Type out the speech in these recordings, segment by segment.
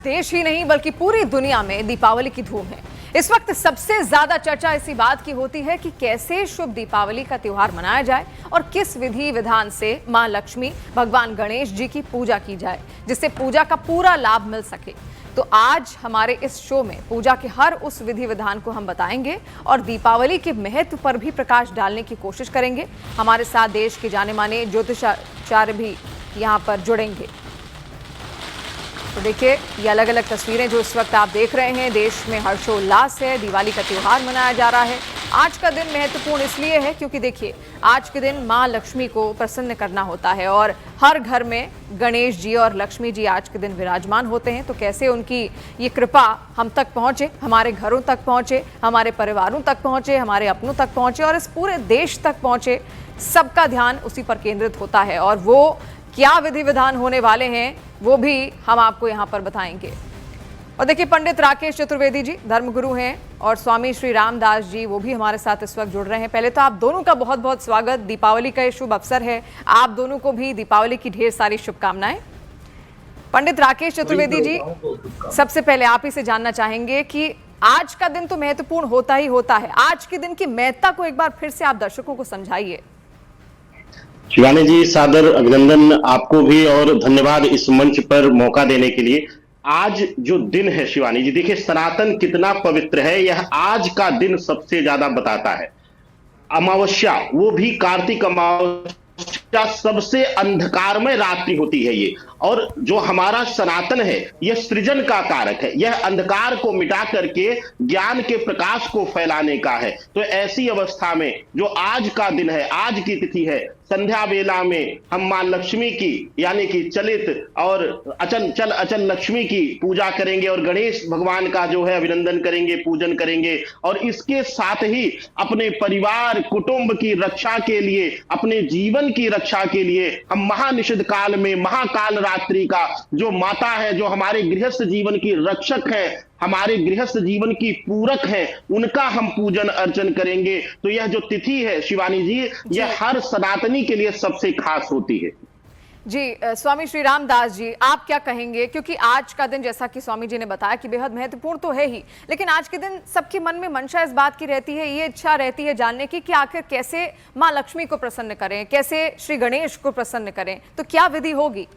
देश ही नहीं बल्कि पूरी दुनिया में दीपावली की धूम है। इस वक्त सबसे ज्यादा चर्चा इसी बात की होती है कि कैसे शुभ दीपावली का त्योहार मनाया जाए और किस विधि विधान से मां लक्ष्मी, भगवान गणेश जी की पूजा की जाए जिससे पूजा का पूरा लाभ मिल सके। तो आज हमारे इस शो में पूजा के हर उस विधि विधान को हम बताएंगे और दीपावली के महत्व पर भी प्रकाश डालने की कोशिश करेंगे। हमारे साथ देश के जाने माने ज्योतिषाचार्य भी यहाँ पर जुड़ेंगे। तो देखिए, ये अलग अलग तस्वीरें जो इस वक्त आप देख रहे हैं, देश में हर्षोल्लास है, दिवाली का त्योहार मनाया जा रहा है। आज का दिन महत्वपूर्ण इसलिए है क्योंकि देखिए, आज के दिन मां लक्ष्मी को प्रसन्न करना होता है और हर घर में गणेश जी और लक्ष्मी जी आज के दिन विराजमान होते हैं। तो कैसे उनकी ये कृपा हम तक पहुंचे, हमारे घरों तक पहुंचे, हमारे परिवारों तक पहुंचे, हमारे अपनों तक पहुंचे और इस पूरे देश तक पहुंचे, सबका ध्यान उसी पर केंद्रित होता है। और वो क्या विधि विधान होने वाले हैं वो भी हम आपको यहाँ पर बताएंगे। और देखिए, पंडित राकेश चतुर्वेदी जी धर्मगुरु हैं और स्वामी श्री रामदास जी वो भी हमारे साथ इस वक्त जुड़ रहे हैं। पहले तो आप दोनों का बहुत बहुत स्वागत। दीपावली का ये शुभ अवसर है, आप दोनों को भी दीपावली की ढेर सारी शुभकामनाएं। पंडित राकेश चतुर्वेदी जी, सबसे पहले आप ही से जानना चाहेंगे कि आज का दिन तो महत्वपूर्ण होता ही होता है, आज के दिन की महत्ता को एक बार फिर से आप दर्शकों को समझाइए। शिवानी जी, सादर अभिनंदन आपको भी और धन्यवाद इस मंच पर मौका देने के लिए। आज जो दिन है शिवानी जी, देखिए सनातन कितना पवित्र है, यह आज का दिन सबसे ज्यादा बताता है। अमावस्या, वो भी कार्तिक अमावस्या, सबसे अंधकारमय रात्रि होती है ये। और जो हमारा सनातन है यह सृजन का कारक है, यह अंधकार को मिटा करके ज्ञान के प्रकाश को फैलाने का है। तो ऐसी अवस्था में जो आज का दिन है, आज की तिथि है, संध्या वेला में हम मां लक्ष्मी की यानी कि चलित और अचल लक्ष्मी की पूजा करेंगे और गणेश भगवान का जो है अभिनंदन करेंगे, पूजन करेंगे। और इसके साथ ही अपने परिवार कुटुंब की रक्षा के लिए, अपने जीवन की रक्षा के लिए हम महानिषिद्ध काल में महाकाल रात्रि का जो माता है, जो हमारे गृहस्थ जीवन की रक्षक है, हमारे गृहस्थ जीवन की पूरक है, उनका हम पूजन अर्चन करेंगे। तो यह जो तिथि है शिवानी जी, यह हर सनातनी के लिए सबसे खास होती है। जी, स्वामी श्री रामदास जी, आप क्या कहेंगे? क्योंकि आज का दिन, जैसा कि स्वामी जी ने बताया, कि बेहद महत्वपूर्ण तो है ही, लेकिन आज के दिन सबके मन में मंशा इस बात की रहती है, ये इच्छा रहती है जानने की कि आखिर कैसे मां लक्ष्मी को प्रसन्न करें, कैसे श्री गणेश को प्रसन्न करें, तो क्या विधि होगी?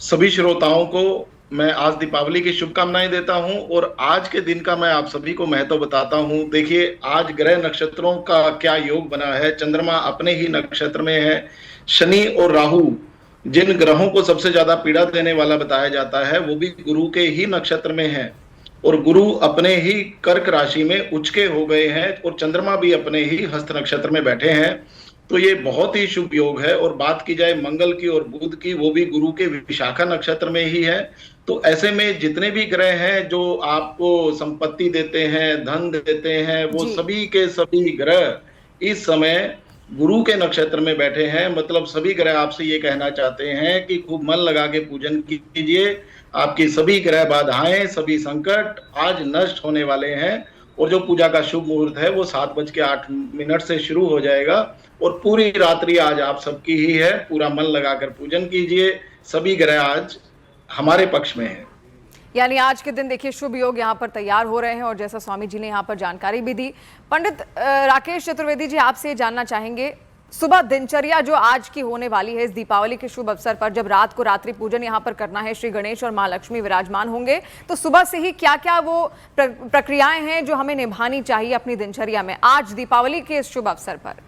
सभी श्रोताओं को मैं आज दीपावली की शुभकामनाएं देता हूं और आज के दिन का मैं आप सभी को महत्व बताता हूं। देखिए, आज ग्रह नक्षत्रों का क्या योग बना है। चंद्रमा अपने ही नक्षत्र में है। शनि और राहु, जिन ग्रहों को सबसे ज्यादा पीड़ा देने वाला बताया जाता है, वो भी गुरु के ही नक्षत्र में है और गुरु अपने ही कर्क राशि में उचके हो गए हैं और चंद्रमा भी अपने ही हस्त नक्षत्र में बैठे हैं। तो ये बहुत ही शुभ योग है। और बात की जाए मंगल की और बुध की, वो भी गुरु के विशाखा नक्षत्र में ही है। तो ऐसे में जितने भी ग्रह हैं जो आपको संपत्ति देते हैं, धन देते हैं, वो सभी के सभी ग्रह इस समय गुरु के नक्षत्र में बैठे हैं। मतलब सभी ग्रह आपसे ये कहना चाहते हैं कि खूब मन लगा के पूजन कीजिए। आपकी सभी ग्रह बाधाएं, सभी संकट आज नष्ट होने वाले हैं। और जो पूजा का शुभ मुहूर्त है वो 7:08 से शुरू हो जाएगा और पूरी रात्रि आज आप सबकी ही है। पूरा मन लगाकर पूजन कीजिए, सभी ग्रह आज हमारे पक्ष में है। यानी आज के दिन देखिए शुभ योग यहाँ पर तैयार हो रहे हैं और जैसा स्वामी जी ने यहाँ पर जानकारी भी दी। पंडित राकेश चतुर्वेदी जी, आपसे जानना चाहेंगे, सुबह दिनचर्या जो आज की होने वाली है इस दीपावली के शुभ अवसर पर, जब रात को रात्रि पूजन यहाँ पर करना है, श्री गणेश और मां लक्ष्मी विराजमान होंगे, तो सुबह से ही क्या क्या वो प्रक्रियाएं हैं जो हमें निभानी चाहिए अपनी दिनचर्या में आज दीपावली के इस शुभ अवसर पर?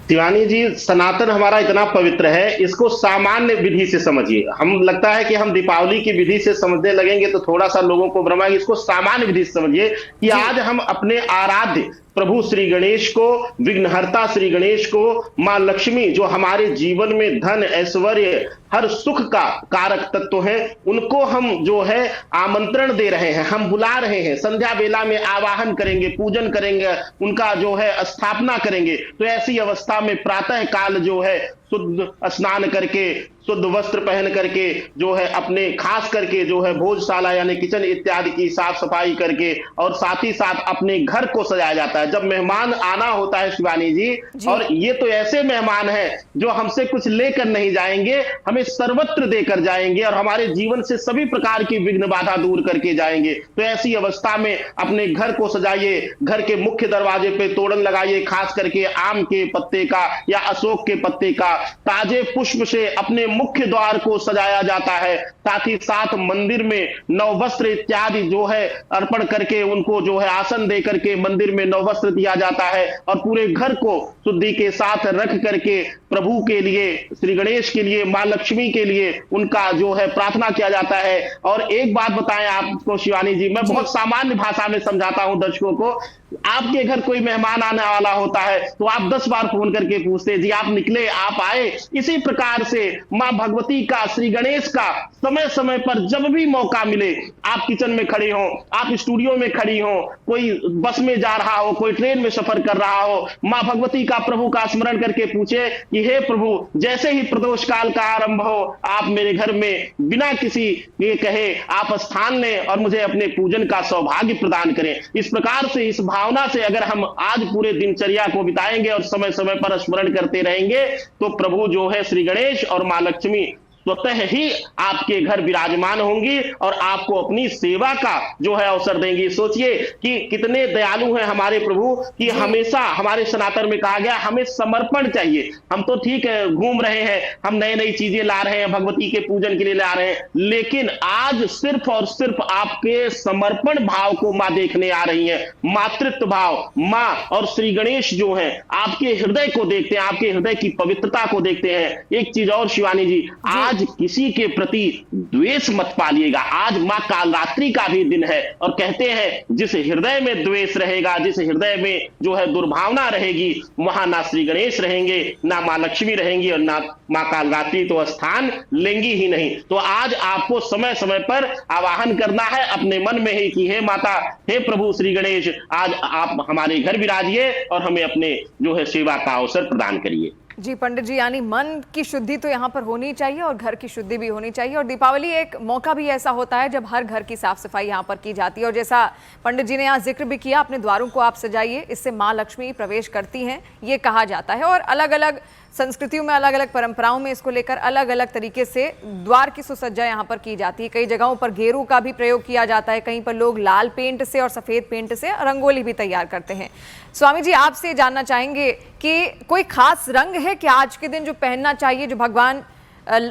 शिवानी जी, सनातन हमारा इतना पवित्र है, इसको सामान्य विधि से समझिए। हम लगता है कि हम दीपावली की विधि से समझने लगेंगे तो थोड़ा सा लोगों को भ्रम है। इसको सामान्य विधि से समझिए कि आज हम अपने आराध्य प्रभु श्री गणेश को, विघ्नहर्ता श्री गणेश को, मां लक्ष्मी जो हमारे जीवन में धन, ऐश्वर्य, हर सुख का कारक तत्व है, उनको हम जो है आमंत्रण दे रहे हैं, हम बुला रहे हैं। संध्या वेला में आवाहन करेंगे, पूजन करेंगे, उनका जो है स्थापना करेंगे। तो ऐसी अवस्था में प्रातः काल जो है शुद्ध स्नान करके, शुद्ध वस्त्र पहन करके, जो है अपने खास करके जो है भोजशाला यानी किचन इत्यादि की साफ सफाई करके, और साथ ही साथ अपने घर को सजाया जाता है। जब मेहमान आना होता है शिवानी जी, और ये तो ऐसे मेहमान हैं जो हमसे कुछ लेकर नहीं जाएंगे, हमें सर्वत्र देकर जाएंगे और हमारे जीवन से सभी प्रकार की विघ्न बाधा दूर करके जाएंगे। तो ऐसी अवस्था में अपने घर को सजाइए, घर के मुख्य दरवाजे पे तोरण लगाइए, खास करके आम के पत्ते का या अशोक के पत्ते का, ताजे पुष्प से अपने मुख्य द्वार को सजाया जाता है। साथ ही साथ मंदिर में नववस्त्र इत्यादि जो है अर्पण करके, उनको जो है आसन दे करके मंदिर में नववस्त्र दिया जाता है, और पूरे घर को शुद्धि के साथ रख करके प्रभु के लिए, श्री गणेश के लिए, मां लक्ष्मी के लिए उनका जो है प्रार्थना किया जाता है। और एक बात बताएं आपको शिवानी जी, मैं बहुत सामान्य भाषा में समझाता हूं दर्शकों को। आपके घर कोई मेहमान आने वाला होता है तो आप 10 बार फोन करके पूछते जी आप निकले, आप आए। इसी प्रकार से मां भगवती का, श्री गणेश का समय समय पर जब भी मौका मिले, आप किचन में खड़े हो, आप स्टूडियो में खड़ी हो, कोई बस में जा रहा हो, कोई ट्रेन में सफर कर रहा हो, मां भगवती का, प्रभु का स्मरण करके पूछे कि हे प्रभु, जैसे ही प्रदोष काल का आरंभ हो, आप मेरे घर में बिना किसी ये कहे आप स्थान लें और मुझे अपने पूजन का सौभाग्य प्रदान करें। इस प्रकार से, इस भावना से अगर हम आज पूरे दिनचर्या को बिताएंगे और समय समय पर स्मरण करते रहेंगे, तो प्रभु जो है श्री गणेश और मां लक्ष्मी स्वतः ही आपके घर विराजमान होंगी और आपको अपनी सेवा का जो है अवसर देंगी। सोचिए कि कितने दयालु हैं हमारे प्रभु, कि हमेशा हमारे सनातन में कहा गया हमें समर्पण चाहिए। हम तो ठीक है घूम रहे हैं, हम नई नई चीजें ला रहे हैं, भगवती के पूजन के लिए ला रहे हैं, लेकिन आज सिर्फ और सिर्फ आपके समर्पण भाव को मां देखने आ रही है। मातृत्व भाव, मां और श्री गणेश जो है आपके हृदय को देखते हैं, आपके हृदय की पवित्रता को देखते हैं। एक चीज और शिवानी जी, आज किसी के प्रति द्वेष मत पालिएगा। आज मां कालरात्रि का भी दिन है, और कहते हैं जिस हृदय में द्वेष रहेगा, जिस हृदय में जो है दुर्भावना रहेगी, वहां ना श्री गणेश रहेंगे, ना मां लक्ष्मी रहेंगी, और ना मां कालरात्रि तो स्थान लेंगी ही नहीं। तो आज आपको समय समय पर आवाहन करना है अपने मन में ही कि हे माता, हे प्रभु श्री गणेश, आज आप हमारे घर विराजिए और हमें अपने जो है सेवा का अवसर प्रदान करिए। जी पंडित जी, यानी मन की शुद्धि तो यहाँ पर होनी चाहिए और घर की शुद्धि भी होनी चाहिए, और दीपावली एक मौका भी ऐसा होता है जब हर घर की साफ सफाई यहाँ पर की जाती है। और जैसा पंडित जी ने यहाँ जिक्र भी किया, अपने द्वारों को आप सजाइए, इससे माँ लक्ष्मी प्रवेश करती हैं, ये कहा जाता है। और अलग अलग संस्कृतियों में, अलग अलग परंपराओं में इसको लेकर अलग अलग तरीके से द्वार की सुसज्जा यहाँ पर की जाती है। कई जगहों पर गेरू का भी प्रयोग किया जाता है, कहीं पर लोग लाल पेंट से और सफ़ेद पेंट से रंगोली भी तैयार करते हैं। स्वामी जी, आपसे जानना चाहेंगे कि कोई खास रंग है कि आज के दिन जो पहनना चाहिए, जो भगवान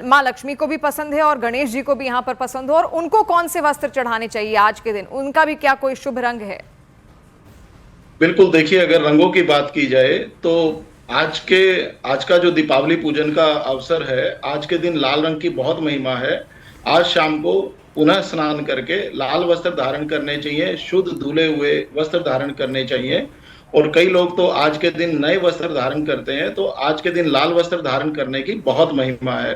माँ लक्ष्मी को भी पसंद है और गणेश जी को भी यहाँ पर पसंद हो, और उनको कौन से वस्त्र चढ़ाने चाहिए आज के दिन? उनका भी क्या कोई शुभ रंग है? बिल्कुल, देखिए अगर रंगों की बात की जाए तो आज का जो दीपावली पूजन का अवसर है, आज के दिन लाल रंग की बहुत महिमा है। आज शाम को पुनः स्नान करके लाल वस्त्र धारण करने चाहिए, शुद्ध धुले हुए वस्त्र धारण करने चाहिए। और कई लोग तो आज के दिन नए वस्त्र धारण करते हैं, तो आज के दिन लाल वस्त्र धारण करने की बहुत महिमा है।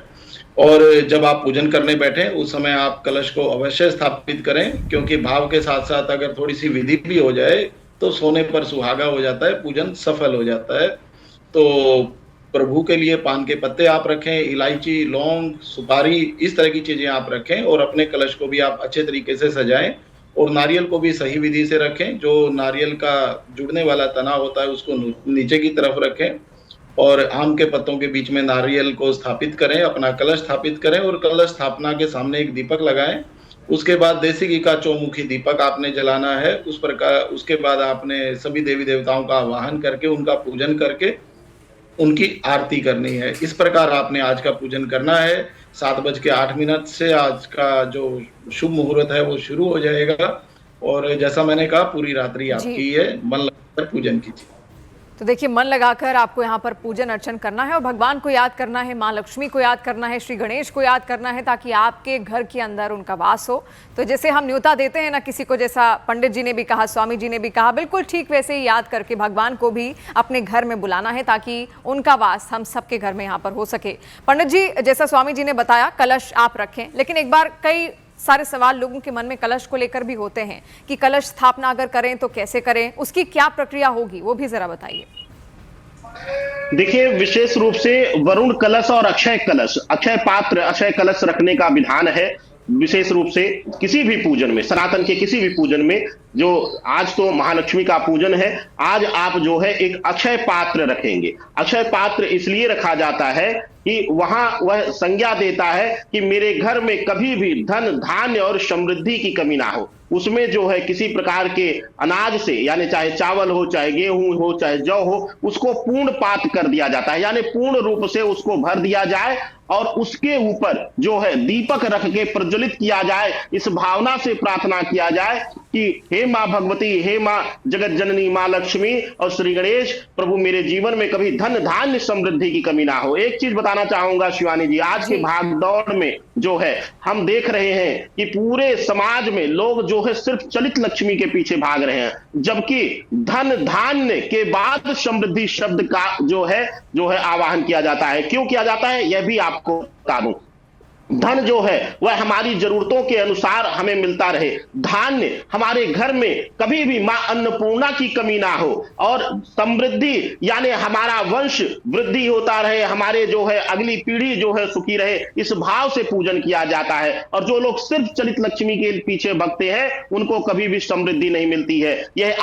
और जब आप पूजन करने बैठे उस समय आप कलश को अवश्य स्थापित करें, क्योंकि भाव के साथ साथ अगर थोड़ी सी विधि भी हो जाए तो सोने पर सुहागा हो जाता है, पूजन सफल हो जाता है। तो प्रभु के लिए पान के पत्ते आप रखें, इलायची, लौंग, सुपारी, इस तरह की चीजें आप रखें, और अपने कलश को भी आप अच्छे तरीके से सजाएं, और नारियल को भी सही विधि से रखें। जो नारियल का जुड़ने वाला तना होता है उसको नीचे की तरफ रखें, और आम के पत्तों के बीच में नारियल को स्थापित करें, अपना कलश स्थापित करें, और कलश स्थापना के सामने एक दीपक लगाएं। उसके बाद देसी घी का चौमुखी दीपक आपने जलाना है। उसके बाद आपने सभी देवी देवताओं का आवाहन करके, उनका पूजन करके उनकी आरती करनी है। इस प्रकार आपने आज का पूजन करना है। 7:08 से आज का जो शुभ मुहूर्त है वो शुरू हो जाएगा, और जैसा मैंने कहा पूरी रात्रि आपकी है, मन लगाकर पूजन कीजिए। तो देखिए, मन लगाकर आपको यहाँ पर पूजन अर्चन करना है और भगवान को याद करना है, माँ लक्ष्मी को याद करना है, श्री गणेश को याद करना है, ताकि आपके घर के अंदर उनका वास हो। तो जैसे हम न्योता देते हैं ना किसी को, जैसा पंडित जी ने भी कहा, स्वामी जी ने भी कहा, बिल्कुल ठीक वैसे ही याद करके भगवान को भी अपने घर में बुलाना है, ताकि उनका वास हम सबके घर में यहाँ पर हो सके। पंडित जी, जैसा स्वामी जी ने बताया, कलश आप रखें, लेकिन एक बार कई सारे सवाल लोगों के मन में कलश को लेकर भी होते हैं कि कलश स्थापना अगर करें तो कैसे करें, उसकी क्या प्रक्रिया होगी, वो भी जरा बताइए। देखिए, विशेष रूप से वरुण कलश और अक्षय कलश, अक्षय पात्र, अक्षय कलश रखने का विधान है। विशेष रूप से किसी भी पूजन में, सनातन के किसी भी पूजन में, जो आज तो महालक्ष्मी का पूजन है, आज आप जो है एक अक्षय पात्र रखेंगे। अक्षय पात्र इसलिए रखा जाता है कि वहां वह संज्ञा देता है कि मेरे घर में कभी भी धन, धान्य और समृद्धि की कमी ना हो। उसमें जो है किसी प्रकार के अनाज से, यानी चाहे चावल हो, चाहे गेहूं हो, चाहे जौ हो, उसको पूर्ण पात कर दिया जाता है, यानी पूर्ण रूप से उसको भर दिया जाए और उसके ऊपर जो है दीपक रख के प्रज्वलित किया जाए। इस भावना से प्रार्थना किया जाए कि हे मां भगवती, हे मां जगत जननी, मां लक्ष्मी और श्री गणेश, प्रभु मेरे जीवन में कभी धन, धान्य, समृद्धि की कमी ना हो। एक चीज बताना चाहूंगा शिवानी जी, आज के भागदौड़ में जो है हम देख रहे हैं कि पूरे समाज में लोग जो है सिर्फ चलित लक्ष्मी के पीछे भाग रहे हैं, जबकि धन, धान्य के बाद समृद्धि शब्द का जो है आवाहन किया जाता है। क्यों किया जाता है, यह भी आपको बता दूं। धन जो है वह हमारी जरूरतों के अनुसार हमें मिलता रहे, धान्य हमारे घर में कभी भी मां अन्नपूर्णा की कमी ना हो, और समृद्धि यानी हमारा वंश वृद्धि होता रहे, हमारे जो है अगली पीढ़ी जो है सुखी रहे, इस भाव से पूजन किया जाता है। और जो लोग सिर्फ चलित लक्ष्मी के पीछे भगते हैं, उनको कभी भी समृद्धि नहीं मिलती है। यह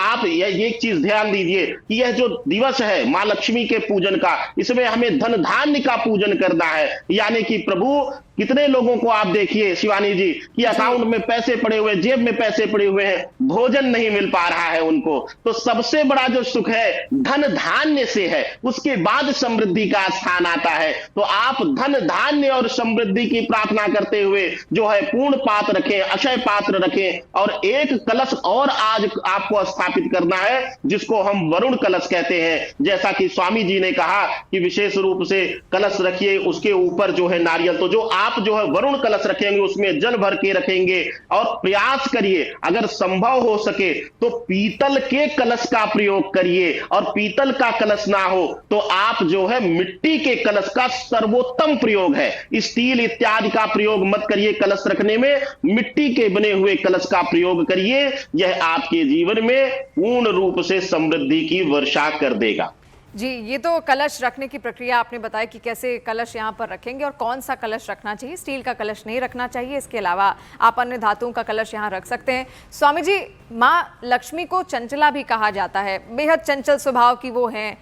एक चीज ध्यान दीजिए कि यह जो दिवस है मां लक्ष्मी के पूजन का, इसमें हमें धन धान्य का पूजन करना है। यानी कि प्रभु, कितने लोगों को आप देखिए शिवानी जी कि अकाउंट में पैसे पड़े हुए, जेब में पैसे पड़े हुए हैं, भोजन नहीं मिल पा रहा है उनको। तो सबसे बड़ा जो सुख है धन धान्य से है, उसके बाद समृद्धि का स्थान आता है। तो आप धन धान्य और समृद्धि की प्रार्थना करते हुए जो है पूर्ण पात्र रखें, अक्षय पात्र रखें, और एक कलश और आज आपको स्थापित करना है, जिसको हम वरुण कलश कहते हैं। जैसा कि स्वामी जी ने कहा कि विशेष रूप से कलश रखिए, उसके ऊपर जो है नारियल, तो जो आप जो है वरुण कलश रखेंगे उसमें जल भर के रखेंगे। और प्रयास करिए, अगर संभव हो सके तो पीतल के कलश का प्रयोग करिए, और पीतल का कलश ना हो तो आप जो है मिट्टी के कलश का सर्वोत्तम प्रयोग है। स्टील इत्यादि का प्रयोग मत करिए कलश रखने में, मिट्टी के बने हुए कलश का प्रयोग करिए। यह आपके जीवन में पूर्ण रूप से समृद्धि की वर्षा कर देगा। जी, ये तो कलश रखने की प्रक्रिया आपने बताया कि कैसे कलश यहाँ पर रखेंगे और कौन सा कलश रखना चाहिए। स्टील का कलश नहीं रखना चाहिए, इसके अलावा आप अन्य धातुओं का कलश यहाँ रख सकते हैं। स्वामी जी, माँ लक्ष्मी को चंचला भी कहा जाता है, बेहद चंचल स्वभाव की वो हैं।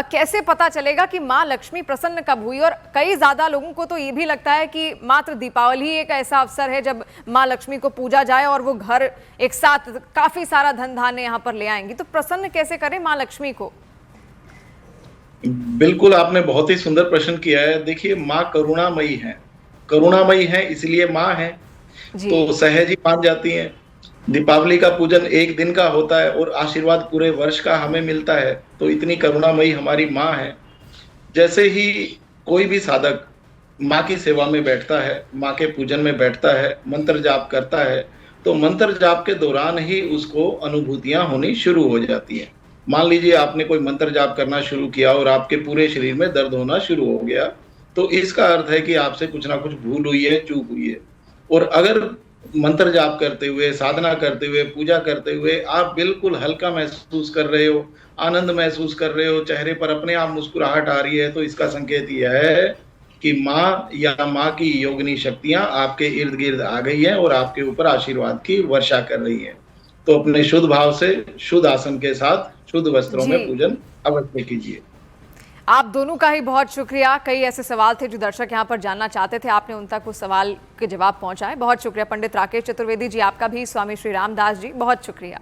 कैसे पता चलेगा कि माँ लक्ष्मी प्रसन्न कब हुई? और कई ज़्यादा लोगों को तो ये भी लगता है कि मात्र दीपावली एक ऐसा अवसर है जब माँ लक्ष्मी को पूजा जाए और वो घर एक साथ काफ़ी सारा धन धान्य यहाँ पर ले आएंगी। तो प्रसन्न कैसे करें माँ लक्ष्मी को? बिल्कुल, आपने बहुत ही सुंदर प्रश्न किया है। देखिए, माँ करुणामयी है, करुणामयी है इसलिए माँ है, तो सहज ही मान जाती हैं। दीपावली का पूजन एक दिन का होता है और आशीर्वाद पूरे वर्ष का हमें मिलता है, तो इतनी करुणामयी हमारी माँ है। जैसे ही कोई भी साधक माँ की सेवा में बैठता है, माँ के पूजन में बैठता है, मंत्र जाप करता है, तो मंत्र जाप के दौरान ही उसको अनुभूतियां होनी शुरू हो जाती हैं। मान लीजिए आपने कोई मंत्र जाप करना शुरू किया और आपके पूरे शरीर में दर्द होना शुरू हो गया, तो इसका अर्थ है कि आपसे कुछ ना कुछ भूल हुई है, चूक हुई है। और अगर मंत्र जाप करते हुए, साधना करते हुए, पूजा करते हुए आप बिल्कुल हल्का महसूस कर रहे हो, आनंद महसूस कर रहे हो, चेहरे पर अपने आप मुस्कुराहट आ रही है, तो इसका संकेत यह है कि माँ या माँ की योगिनी शक्तियां आपके इर्द गिर्द आ गई हैं और आपके ऊपर आशीर्वाद की वर्षा कर रही हैं। तो अपने शुद्ध भाव से, शुद्ध आसन के साथ, शुद्ध वस्त्रों में पूजन अवश्य कीजिए। आप दोनों का ही बहुत शुक्रिया। कई ऐसे सवाल थे जो दर्शक यहाँ पर जानना चाहते थे, आपने उन तक उस सवाल के जवाब पहुंचाए। बहुत शुक्रिया पंडित राकेश चतुर्वेदी जी, आपका भी। स्वामी श्री रामदास जी, बहुत शुक्रिया।